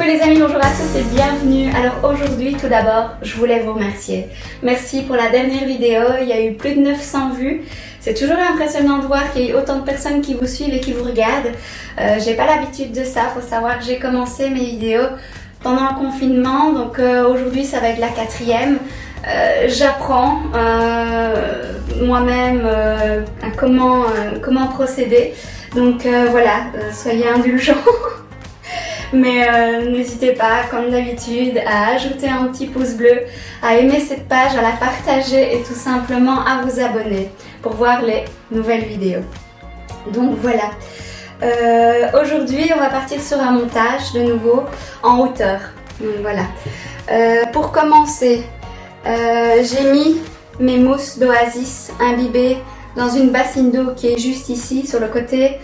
Coucou les amis, bonjour à tous et bienvenue. Alors aujourd'hui, tout d'abord, je voulais vous remercier. Merci pour la dernière vidéo, il y a eu plus de 900 vues. C'est toujours impressionnant de voir qu'il y ait autant de personnes qui vous suivent et qui vous regardent. J'ai pas l'habitude de ça, faut savoir que j'ai commencé mes vidéos pendant le confinement, donc aujourd'hui ça va être la 4e. J'apprends moi-même à comment procéder, donc voilà, soyez indulgents. Mais n'hésitez pas, comme d'habitude, à ajouter un petit pouce bleu, à aimer cette page, à la partager et tout simplement à vous abonner pour voir les nouvelles vidéos. Donc voilà. Aujourd'hui, on va partir sur un montage de nouveau en hauteur. Donc voilà. Pour commencer, j'ai mis mes mousses d'Oasis imbibées dans une bassine d'eau qui est juste ici sur le côté.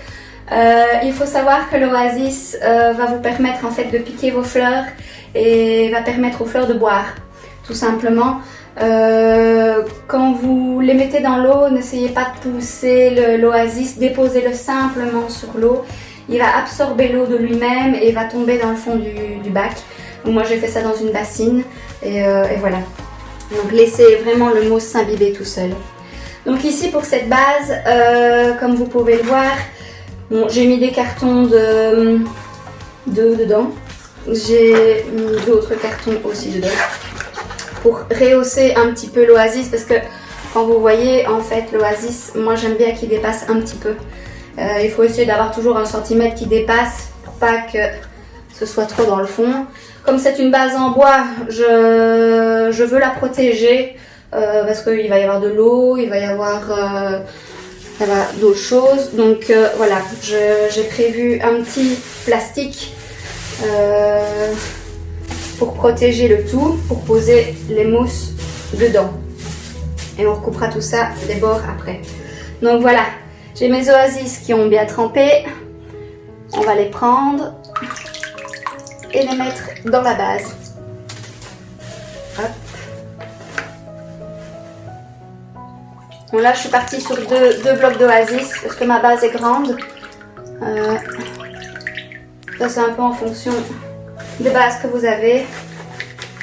Il faut savoir que l'Oasis va vous permettre en fait de piquer vos fleurs et va permettre aux fleurs de boire, tout simplement. Quand vous les mettez dans l'eau, n'essayez pas de pousser l'Oasis, déposez-le simplement sur l'eau. Il va absorber l'eau de lui-même et va tomber dans le fond du bac. Donc moi j'ai fait ça dans une bassine et voilà. Donc laissez vraiment le mousse s'imbiber tout seul. Donc ici pour cette base, comme vous pouvez le voir, bon, j'ai mis des cartons d'eau dedans. J'ai mis d'autres cartons aussi dedans pour rehausser un petit peu l'Oasis parce que quand vous voyez en fait l'Oasis, moi j'aime bien qu'il dépasse un petit peu. Il faut essayer d'avoir toujours 1 centimètre qui dépasse pour pas que ce soit trop dans le fond. Comme c'est une base en bois, je veux la protéger parce qu'il va y avoir de l'eau, il va y avoir d'autres choses. Donc voilà, j'ai prévu un petit plastique pour protéger le tout, pour poser les mousses dedans. Et on recoupera tout ça des bords après. Donc voilà, j'ai mes Oasis qui ont bien trempé. On va les prendre et les mettre dans la base. Hop. Donc là je suis partie sur deux blocs d'Oasis parce que ma base est grande. Ça c'est un peu en fonction des bases que vous avez.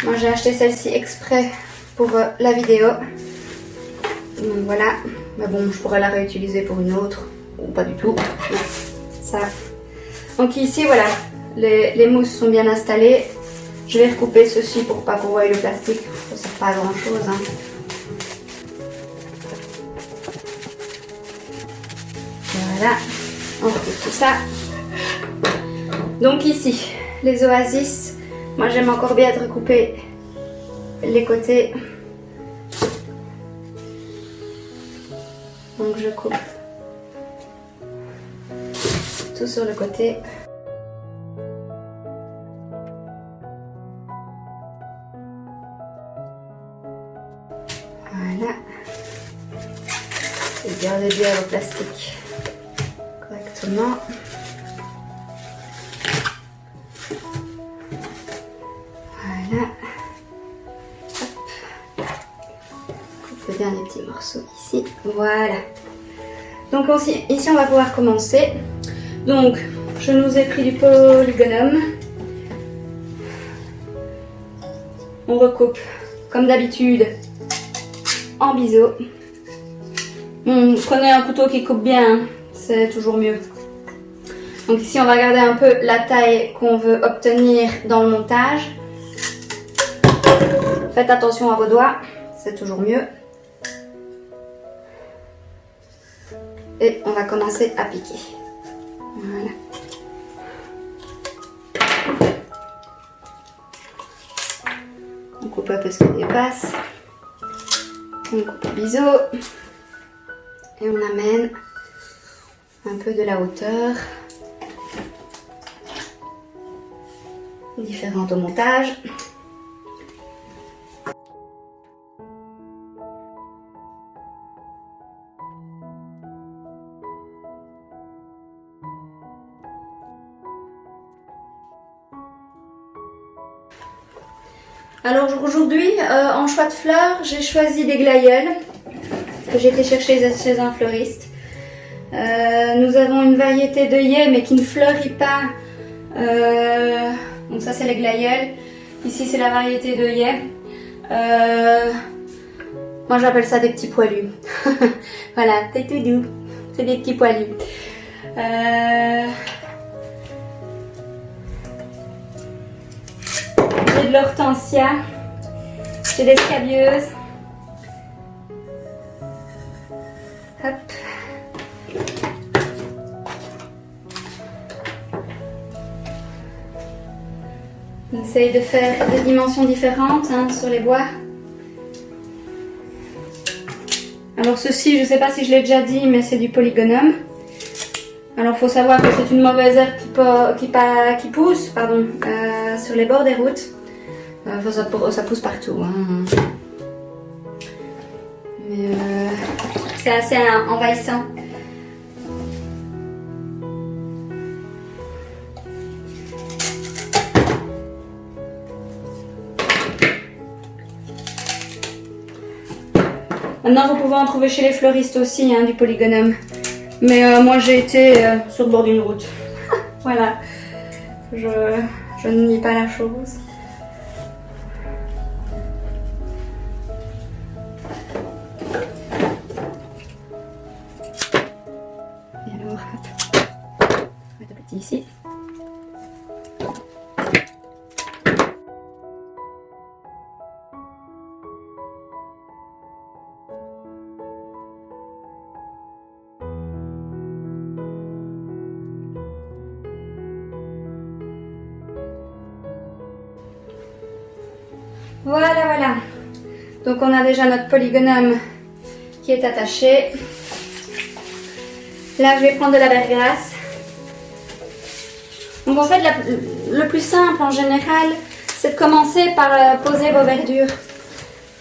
Moi j'ai acheté celle-ci exprès pour la vidéo. Donc voilà. Mais bon, je pourrais la réutiliser pour une autre. Ou pas du tout. Ça. Donc ici voilà. Les mousses sont bien installées. Je vais recouper ceci pour pas que vous voyez le plastique. Ça ne sert pas à grand chose. Hein. Voilà, on recoupe tout ça. Donc ici, les Oasis, moi j'aime encore bien de recouper les côtés. Donc je coupe tout sur le côté. Voilà. Et gardez bien le plastique correctement. Voilà. Hop. Coupe le dernier petit morceau ici. Voilà. Donc ici on va pouvoir commencer. Donc je nous ai pris du polygonium. On recoupe comme d'habitude en biseau. Prenez un couteau qui coupe bien, c'est toujours mieux. Donc ici on va regarder un peu la taille qu'on veut obtenir dans le montage. Faites attention à vos doigts, c'est toujours mieux. Et on va commencer à piquer. Voilà. On coupe un peu ce qui dépasse. On coupe au biseau. Et on amène un peu de la hauteur différente au montage. Alors aujourd'hui, en choix de fleurs, j'ai choisi des glaïeuls que j'ai été chercher chez un fleuriste. Nous avons une variété d'œillets mais qui ne fleurit pas Donc ça c'est les glaïeuls. Ici c'est la variété d'œillets. Moi j'appelle ça des petits poilus. Voilà, c'est tout doux. C'est des petits poilus. J'ai de l'hortensia. J'ai des scabieuses. Hop. On essaye de faire des dimensions différentes hein, sur les bois. Alors ceci, je ne sais pas si je l'ai déjà dit, mais c'est du polygonum. Alors il faut savoir que c'est une mauvaise herbe qui pousse sur les bords des routes. Ça pousse partout. Hein. Mais c'est assez envahissant. Maintenant, vous pouvez en trouver chez les fleuristes aussi, hein, du polygonum. Mais moi, j'ai été sur le bord d'une route. Voilà. Je ne nie pas la chose. Et alors, hop. On va mettre un petit ici. Voilà. Donc on a déjà notre polygonum qui est attaché. Là je vais prendre de la bergasse. Donc en fait le plus simple en général c'est de commencer par poser vos verdures.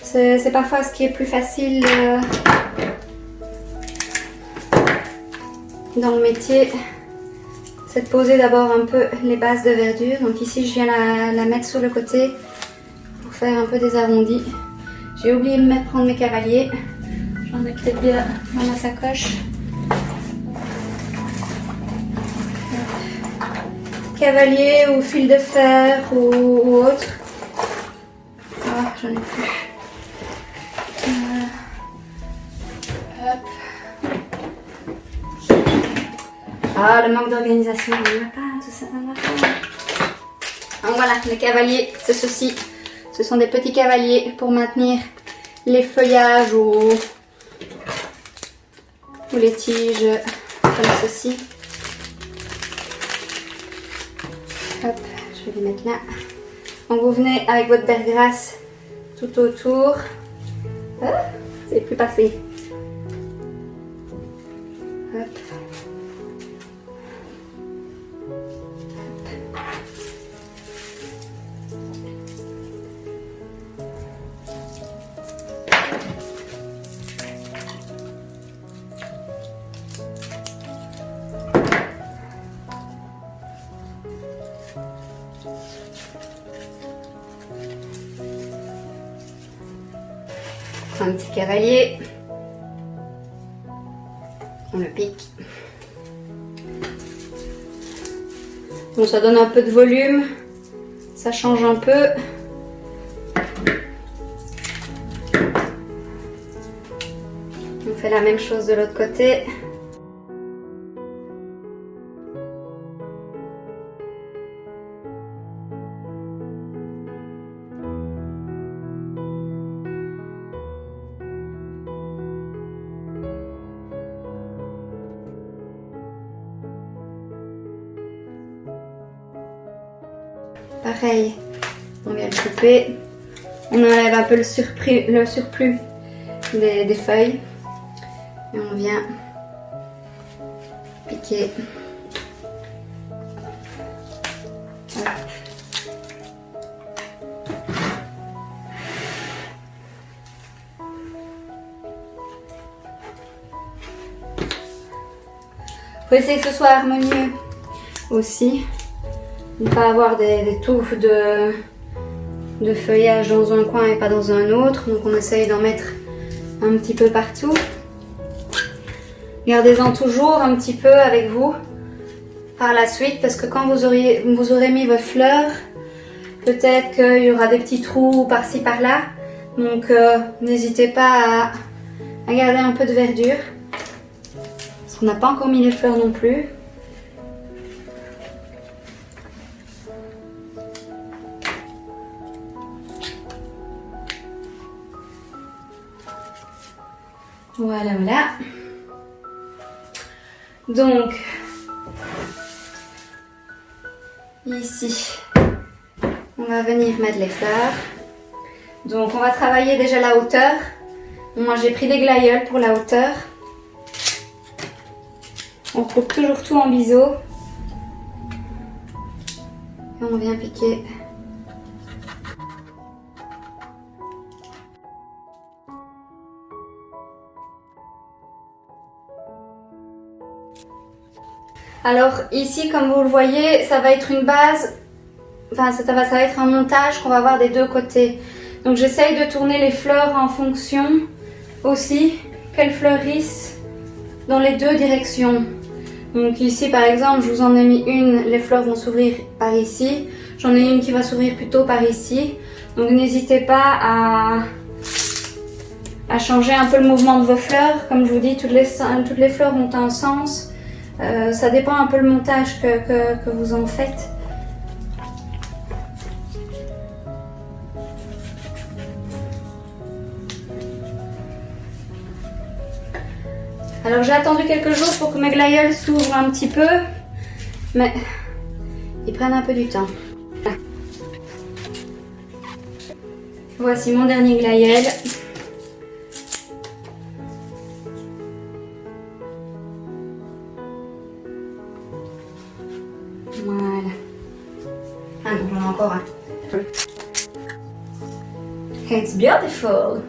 C'est parfois ce qui est plus facile dans le métier. C'est de poser d'abord un peu les bases de verdure. Donc ici je viens la mettre sur le côté. Faire un peu des arrondis. J'ai oublié de prendre mes cavaliers. J'en ai peut-être bien dans ma sacoche. Cavalier ou fil de fer ou autre. Ah, j'en ai plus. Hop. Ah, le manque d'organisation, on n'a pas tout ça. Donc voilà, les cavaliers, c'est ceci. Ce sont des petits cavaliers pour maintenir les feuillages ou les tiges comme ceci. Hop, je vais les mettre là. Donc vous venez avec votre bergasse tout autour. Ah, c'est plus passé. Hop. Un petit cavalier, on le pique. Bon, ça donne un peu de volume, ça change un peu. On fait la même chose de l'autre côté. Pareil, on vient le couper, on enlève un peu le surplus des feuilles et on vient piquer. Hop. Faut essayer que ce soit harmonieux aussi. Ne pas avoir des touffes de feuillage dans un coin et pas dans un autre. Donc on essaye d'en mettre un petit peu partout. Gardez-en toujours un petit peu avec vous par la suite parce que quand vous aurez mis vos fleurs, peut-être qu'il y aura des petits trous par-ci par-là. Donc n'hésitez pas à garder un peu de verdure. Parce qu'on n'a pas encore mis les fleurs non plus. Voilà, voilà. Donc, ici, on va venir mettre les fleurs. Donc, on va travailler déjà la hauteur. Moi, j'ai pris des glaïeuls pour la hauteur. On coupe toujours tout en biseau. Et on vient piquer. Alors ici, comme vous le voyez, ça va être une base, enfin ça va être un montage qu'on va avoir des deux côtés. Donc j'essaye de tourner les fleurs en fonction aussi qu'elles fleurissent dans les deux directions. Donc ici par exemple, je vous en ai mis une, les fleurs vont s'ouvrir par ici. J'en ai une qui va s'ouvrir plutôt par ici. Donc n'hésitez pas à changer un peu le mouvement de vos fleurs. Comme je vous dis, toutes les fleurs ont un sens. Ça dépend un peu le montage que vous en faites. Alors j'ai attendu quelques jours pour que mes glaïeuls s'ouvrent un petit peu, mais ils prennent un peu du temps. Voici mon dernier glaïeul. Voilà. Ah non, j'en ai encore un. It's beautiful.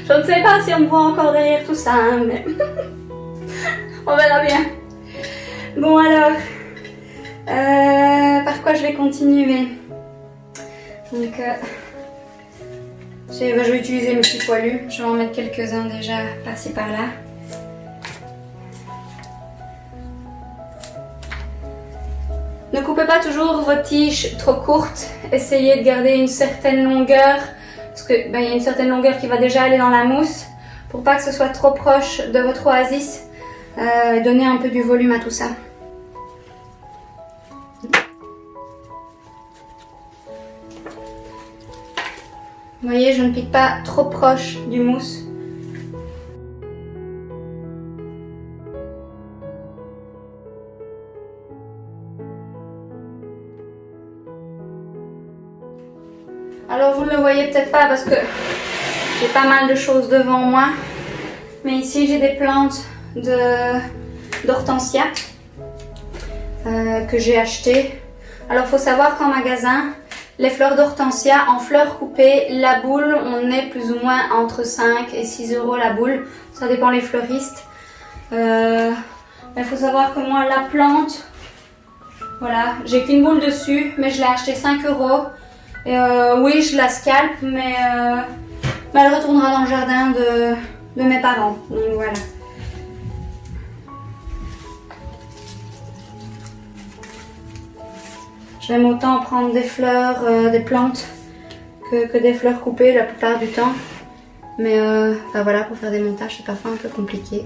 Je ne sais pas si on me voit encore derrière tout ça, hein, mais on verra bien. Bon alors, par quoi je vais continuer? Donc, je vais utiliser mes petits poilus. Je vais en mettre quelques-uns déjà par-ci par-là. Ne coupez pas toujours vos tiges trop courtes. Essayez de garder une certaine longueur. Parce qu'il y a une certaine longueur qui va déjà aller dans la mousse. Pour pas que ce soit trop proche de votre oasis. Donner un peu du volume à tout ça. Vous voyez, je ne pique pas trop proche du mousse. Alors vous ne le voyez peut-être pas parce que j'ai pas mal de choses devant moi. Mais ici j'ai des plantes d'hortensia que j'ai achetées. Alors il faut savoir qu'en magasin, les fleurs d'hortensia en fleurs coupées, la boule, on est plus ou moins entre 5 et 6 € la boule. Ça dépend les fleuristes. Il faut savoir que moi la plante, voilà, j'ai qu'une boule dessus, mais je l'ai achetée 5 €. Et oui, je la scalpe, mais elle retournera dans le jardin de mes parents. Donc voilà. J'aime autant prendre des fleurs, des plantes, que des fleurs coupées la plupart du temps. Mais enfin voilà, pour faire des montages, c'est parfois un peu compliqué.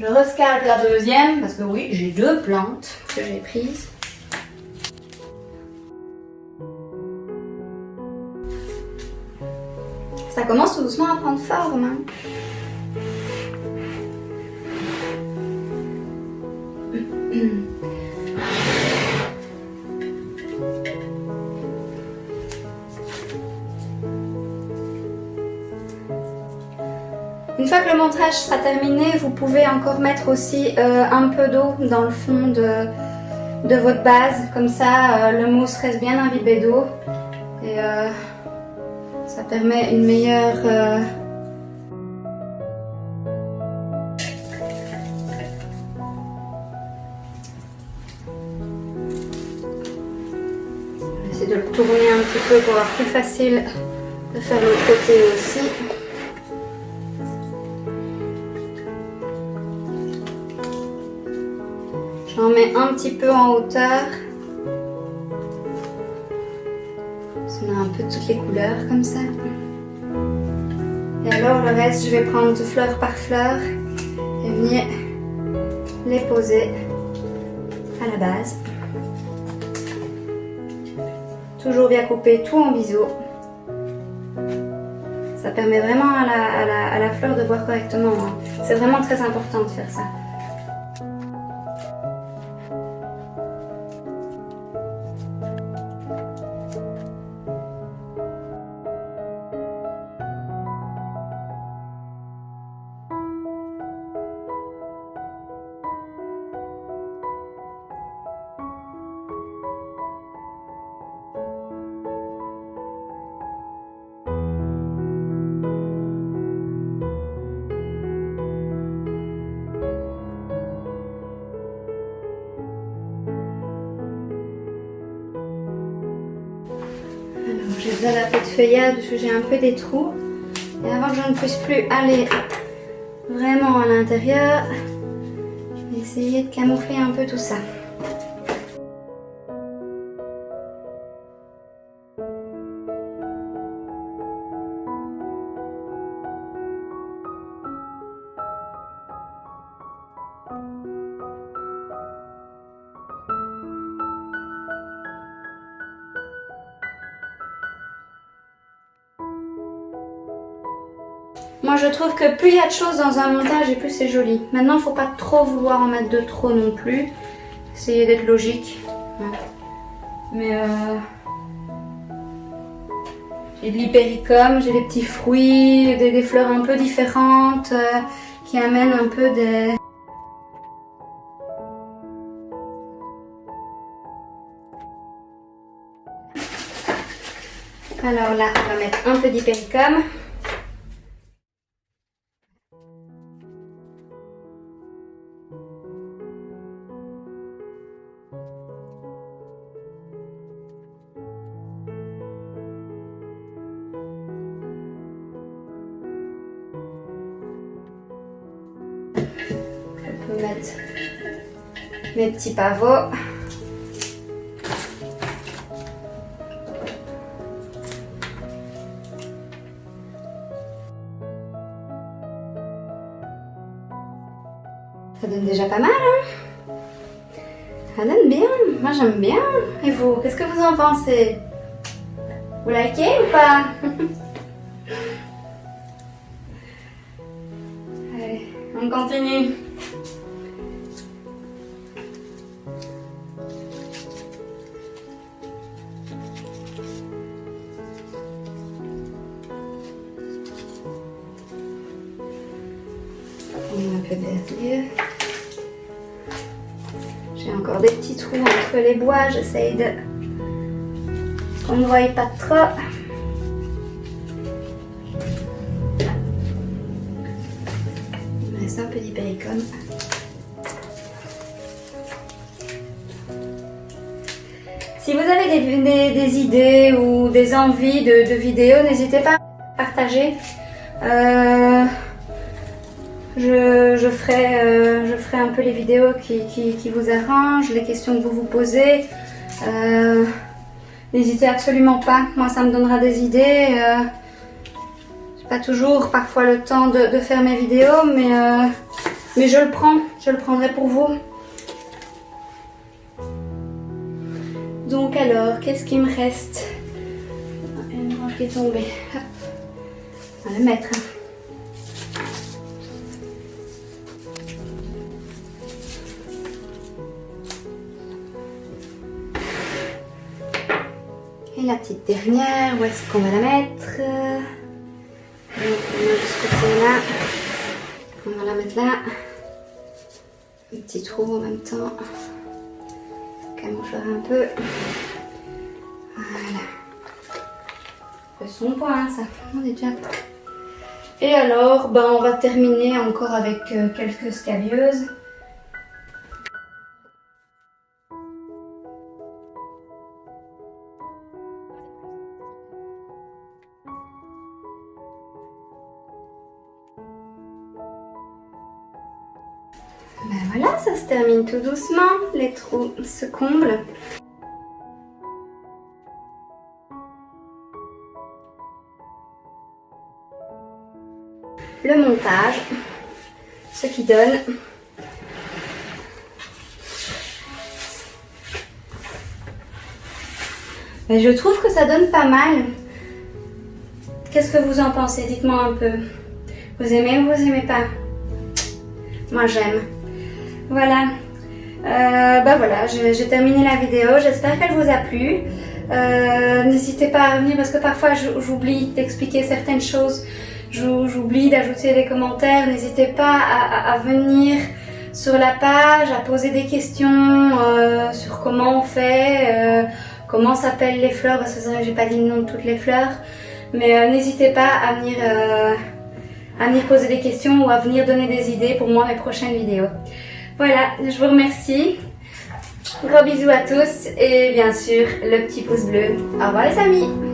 Je rescalpe la deuxième parce que oui, j'ai deux plantes que j'ai prises. Ça commence tout doucement à prendre forme. Hein. Une fois que le montage sera terminé, vous pouvez encore mettre aussi un peu d'eau dans le fond de votre base. Comme ça, le mousse reste bien imbibé d'eau. Et ça permet une meilleure... J'essaie de le tourner un petit peu pour avoir plus facile de faire l'autre côté aussi. J'en mets un petit peu en hauteur. On a un peu toutes les couleurs comme ça. Et alors le reste, je vais prendre fleur par fleur et venir les poser à la base. Toujours bien couper, tout en biseau. Ça permet vraiment à la fleur de voir correctement. Hein. C'est vraiment très important de faire ça. J'ai besoin d'un peu de feuillade parce que j'ai un peu des trous. Et avant que je ne puisse plus aller vraiment à l'intérieur, je vais essayer de camoufler un peu tout ça. Moi je trouve que plus il y a de choses dans un montage et plus c'est joli. Maintenant il ne faut pas trop vouloir en mettre de trop non plus. Essayez d'être logique. Mais j'ai de l'hypericum, j'ai des petits fruits, des fleurs un peu différentes qui amènent un peu des... Alors là on va mettre un peu d'hypericum. Je peux mettre mes petits pavots. Ça donne déjà pas mal, hein? Ça donne bien. Moi j'aime bien. Et vous, qu'est-ce que vous en pensez? Vous likez ou pas? Allez, on continue. Un peu derrière. J'ai encore des petits trous entre les bois, j'essaye de qu'on ne voie pas trop. Il me reste un peu d'hypericum. Si vous avez des idées ou des envies de vidéos, n'hésitez pas à partager. Je ferai un peu les vidéos qui vous arrangent, les questions que vous vous posez. N'hésitez absolument pas, moi ça me donnera des idées. J'ai pas toujours parfois le temps de faire mes vidéos, mais je le prendrai pour vous. Donc alors, qu'est-ce qu'il me reste? Une branche qui est tombée. Hop. On va le mettre. Et la petite dernière, où est-ce qu'on va la mettre? Donc on a de ce côté-là. On va la mettre là. Un petit trou en même temps. Camoufler un peu. Voilà. C'est son point, ça. On est déjà. Et alors, ben, on va terminer encore avec quelques scabieuses. Ben voilà, ça se termine tout doucement, les trous se comblent. Le montage, ce qui donne mais je trouve que ça donne pas mal. Qu'est-ce que vous en pensez? Dites-moi un peu. Vous aimez ou vous aimez pas? Moi j'aime. Voilà. Voilà, j'ai terminé la vidéo. J'espère qu'elle vous a plu. N'hésitez pas à revenir parce que parfois j'oublie d'expliquer certaines choses. J'oublie d'ajouter des commentaires. N'hésitez pas à venir sur la page, à poser des questions sur comment on fait, comment s'appellent les fleurs, parce que c'est vrai que j'ai pas dit le nom de toutes les fleurs. Mais n'hésitez pas à venir poser des questions ou à venir donner des idées pour moi mes prochaines vidéos. Voilà, je vous remercie. Gros bisous à tous et bien sûr le petit pouce bleu. Au revoir les amis.